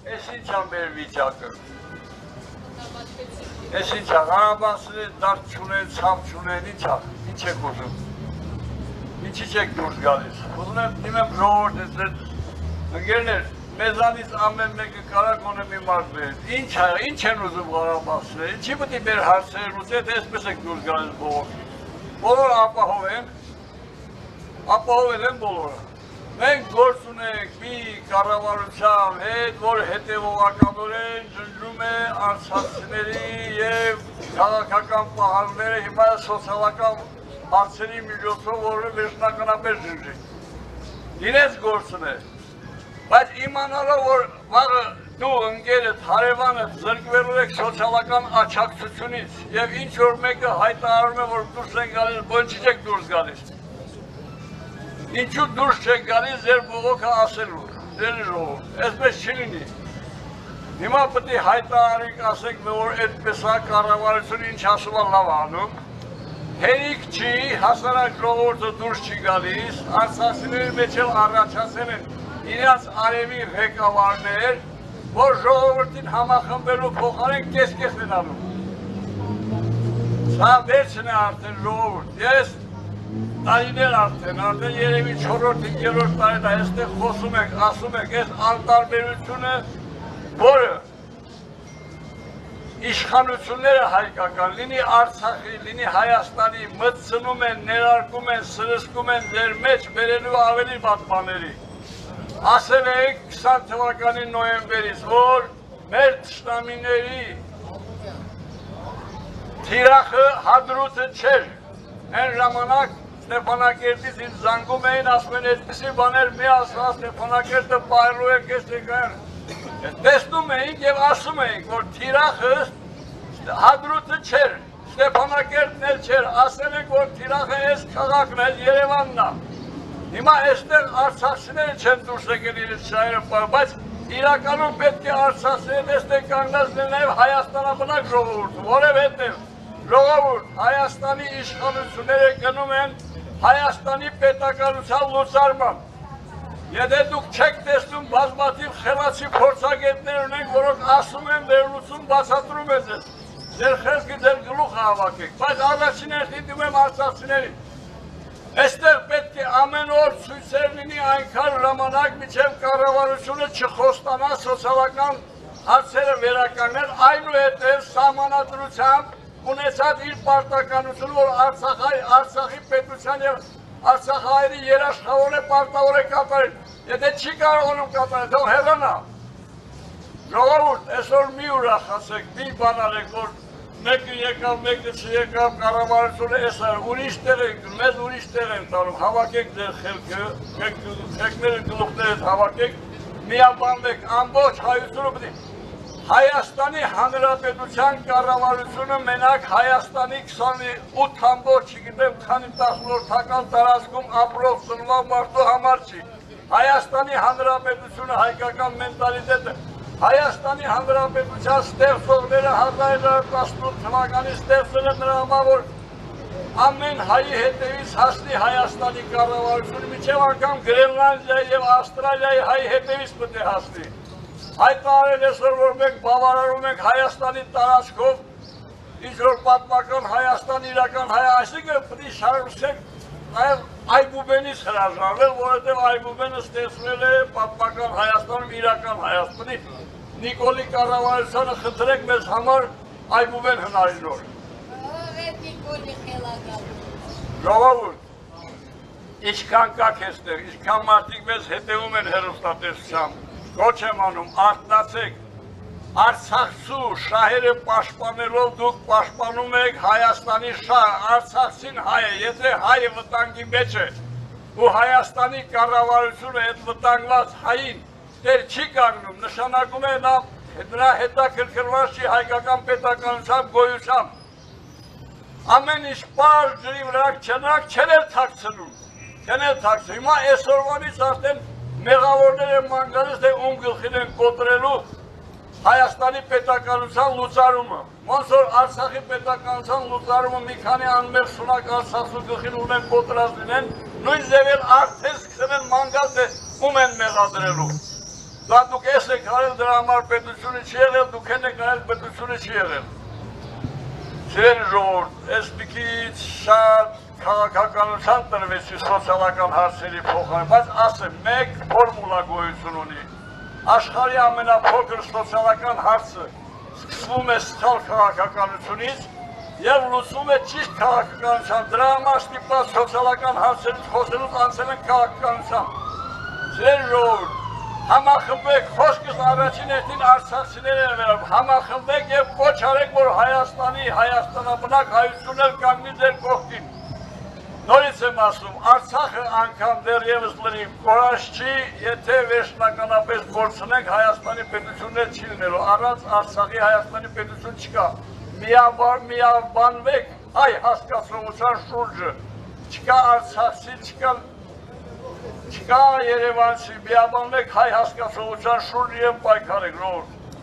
Ես ինչ եմ մեր վիճակը։ Ես ինչ եմ, Ղարաբաղցիները դարդ չունեն, ցավ չունեն, ինչ եք ուզում։ Ինչի չեք դուրս գալիս։ Ուզում եմ դիմեմ ժողովուրդ ընկերներ, մեզանից ամեն մեկը կարա գոնե մի մարդ բերել։ Ինչ են ուզում Ղարաբաղցիները, ինչի պետք է մեր հարցերը լուծել, թե այսպես եք դուրս գալիս բողոքից։ Բոլորը ապահովել են բոլորը։ Մենք գործ ունենք մի կառավարության հետ, որ հետևողականորեն ջնջում է արցախցիների և քաղաքական պահանջները հիմա սոցիալական հարցերի միջոցով որը վերջնականապես ջնջի։ Իրենց գործն է, բայց իմանալով, որ վաղը դու ընկերդ, հարևանդ զրկվելու եք սոցիալական աջակցությունից և ինչ-որ մեկը հայտարարում է, որ դուրս են գալիս, բնչի չեք դուրս գալիս։ Ինչու դուրս չեք գալիս ձեր բողոքը ասելու, ձեր ժողովուրդ, այսպես չի լինի։ Հիմա պետք է հայտարարեք, ասեք, որ այդպես է կառավարությունը ինչ ասում է լավ անում։ Հերիք չի, հասարակ ժողովուրդը դուրս չի գալիս, արցախցիների մեջ էլ առաջացել են իրենց արևի ղեկավարներ, որ ժողովրդին համախմբելու փոխարեն կես-կես են անում։ Սա վերջն է արդեն ժողովուրդ։ Ես տարիներ արդեն երևի 4-5-րդ տարին այստեղ խոսում եք, ասում եք, այս անտարբերությունը, որը իշխանությունները հայկական, լինի Արցախի, լինի Հայաստանի, մտցնում են, ներարկում են, սրսկում են ձեր մեջ բերելու ավելի վատ բաների։ Ասել եք 20 թվականի նոյեմբերից, որ մեր թշնամիների թիրախը հադրութը չէր, այն ժամանակ Ստեփանակերտից ինձ զանգում էին, ասում են, այդպիսի բաներ մի ասա, Ստեփանակերտը պայելու եք ես տեկայր։ Տեսնում էինք և ասում էինք, որ թիրախը հադրութը չէր, Ստեփանակերտն էլ չէր, ասել ենք, որ թիրախը ես քաղաքն է, Երևանն է։ Հիմա այստեղ արցախցիները չեն դուրս եկել իրենց շահերը, բայց իրականում պետք է արցախցիները այստեղ կանգնած լինեն նաև հայաստանաբնակ ժողովուրդը, որովհետև ժողովուրդ Հայաստանի իշխանությունները գնում են Հայաստանի պետականության լուծարման։ Եթե դուք չեք տեսնում բազմաթիվ խելացի փորձագետներ ունենք, որոնք ասում են վերլուծում բացատրում են ձեզ։ Ձեր խելքը ձեր գլուխը հավաքեք, բայց առաջին հերթին դիմում եմ արցախցիներին։ Այստեղ պետք է ամեն օր ցույցեր լինի այնքան ժամանակ, մինչև կառավարությունը չխոստանա սոցիալական հարցերը վերականգնել, այնուհետև սահմանադրությամբ ունեցած իր պարտականությունը, որ Արցախի պետության և Արցախահայերի երաշխավորը պարտավոր է կատարել։ Եթե չի կարողանում կատարել, թող հեռանա։ Ժողովուրդ, այսօր մի ուրախացեք, մի բան արեք, որ մեկը եկավ, մեկը չեկավ, կառավարությունը էս է, ուրիշ տեղ ենք, մեզ ուրիշ տեղ են տանում, հավաքեք ձեր խելքը, խելքները գլուխներդ հավաքեք, միաբանվեք, ամբողջ հայությունը պետք է Հայաստանի Հանրապետության կառավարությունը մենակ Հայաստանի 28 ամբողջ, չգիտեմ, քանի 10-րդական տարածքում ապրող ծնված մարդու համար չի։ Հայաստանի Հանրապետությունը հայկական մենտալիտետը, Հայաստանի Հանրապետության ստեղծողները 1918 թվականից ստեղծել են նրա համար, որ ամեն հայի հետևից հասնի Հայաստանի կառավարությունը, մինչև անգամ Գրենլանդիայի և Ավստրալիայի հայի հետևից պետք է հասնի։ Հայտարարել այսօր, որ մենք բավարարում ենք Հայաստանի տարածքով, ինչ-որ պատմական Հայաստան, իրական այսինքն պետք է շարունակենք նաև Այբուբենից հրաժարվել, որովհետև Այբուբենը ստեղծվել է պատմական Հայաստանում, իրական Հայաստանի։ Նիկոլի կառավարությանը խնդրեք մեզ համար Այբուբեն հնարինոր։ Ժողովուրդ, ինչքան կաք էստեղ, ինչքան մարդիկ մեզ հետևում են հեռուստատեսությամբ, Կոչ եմ անում, արթնացեք, Արցախցու շահերը պաշտպանելով դուք պաշտպանում եք Հայաստանի շահ, Արցախցին հայ է, եթե հայը վտանգի մեջ է ու Հայաստանի կառավարությունը այդ վտանգված հային դեր չի կանգնում, նշանակում է նրա հետաքրքրված չի հայկական պետականությամբ գոյությամբ։ Ամեն ինչ պարզ ջրի վրա չնակ չեն էլ թաքցնում, հիմա այսօրվանից արդեն մեղավորները ման գալիս, թե ում գլխին են կոտրելու Հայաստանի պետականության լուծարումը։ Ոնց որ Արցախի պետականության լուծարումը մի քանի անմեղ շունակ Արցախու գլխին ունեն կոտրած լինեն, նույն ձև էլ արդեն սկսել են ման գալ, թե ում են մեղադրելու։ Դա դուք ես եք արել դրա համար պետությունը չի եղել, դուք եք արել պետությունը չի եղել։ Սիրելի ժողովուրդ, ես մի քիչ շատ քաղաքականության տրվեցի սոցիալական հարցերի փոխարեն, բայց ասեմ, մեկ ֆորմուլա գոյություն ունի։ Աշխարհի ամենափոքր սոցիալական հարցը սկսվում է սխալ քաղաքականությունից եւ լուծվում է ճիշտ քաղաքականությամբ։ Դրա համար ստիպված սոցիալական հարցերից խոսելուց անցել են քաղաքականության։ Սիրելի ժողովուրդ, համախմբեք, խոսքս առաջին հերթին արցախցիներ են վերաբերում, համախմբեք եւ կոչ արեք, որ Հայաստանի, հայաստանաբնակ հայությունն էլ կանգնի ձեր կողքին։ Նորից եմ ասում, Արցախը անգամ դեռևս լրիվ կորած չի, եթե վերջնականապես կորցնենք Հայաստանի պետություններ չի լինելու, առանց Արցախի Հայաստանի պետություն չկա։ Միաբանվեք հայ հասկացողության շուրջը, չկա արցախցի, չկա երևանցի, միաբանվեք հայ հասկացողության շուրջը եւ պայքարեք, ժողովուրդ։